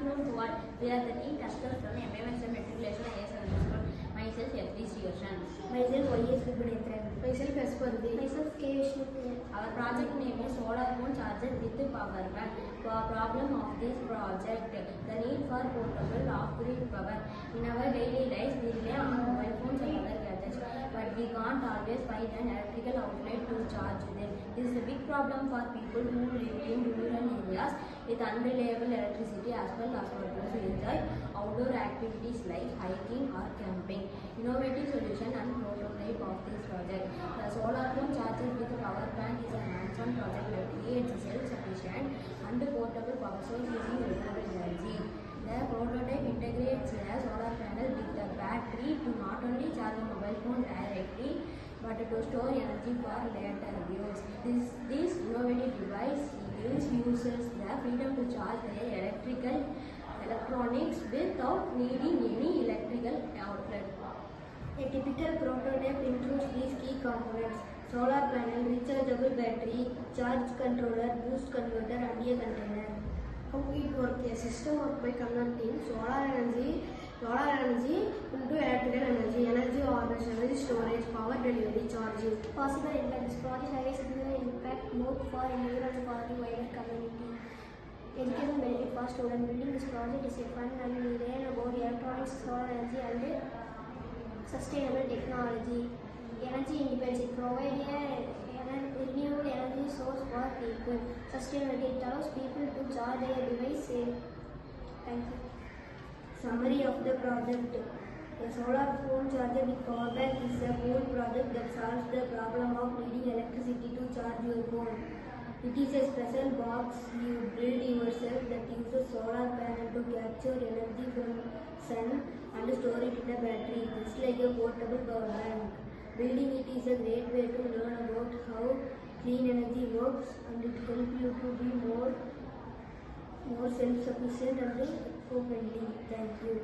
afternoon to all. We are the team testers from MMSM Matriculation ISL School. Myself F3 Sriharshan. Myself YS Vibhadetran. Myself S Pardi. Myself K Vishnu. Our project name is Solar Phone Charger with Power Bank. For problem of this project, the need for portable off-grid power. In our daily lives, we rely on mobile phones and other gadgets, but we can't always find an electrical outlet to charge them. This is a big problem for people who live in rural areas with unreliable electricity, as well as for those who enjoy outdoor activities like hiking or camping. Innovative solution and prototype of this project. The solar phone charger with power bank is a hands-on project that creates a self-sufficient and portable power source using renewable energy. The prototype integrates a solar panel with the battery to not only charge a mobile phone directly, but to store energy for later use. This innovative device gives users the freedom to charge their electronics without needing any electrical outlet. A typical prototype includes these key components: solar panel, rechargeable battery, charge controller, boost converter, and a container. How it works? A system works by converting solar energy into electrical energy harvest, energy storage, power delivery, charging. Possible impact. This project has a significant impact both for individuals and for the wider community. Education benefit for students. Building this project is a fun and we learn about electronics, solar energy and sustainable technology. Energy independence. It provides a renewable energy source for people. Sustainability. It allows people to charge their device safe. Thank you. Summary of the project. A solar phone charger with power bank is a whole project that solves the problem of needing electricity to charge your phone. It is a special box you build yourself that uses solar panel to capture energy from sun and store it in a battery, just like a portable power bank. Building it is a great way to learn about how clean energy works, and it helps you to be more self-sufficient and eco-friendly. Thank you.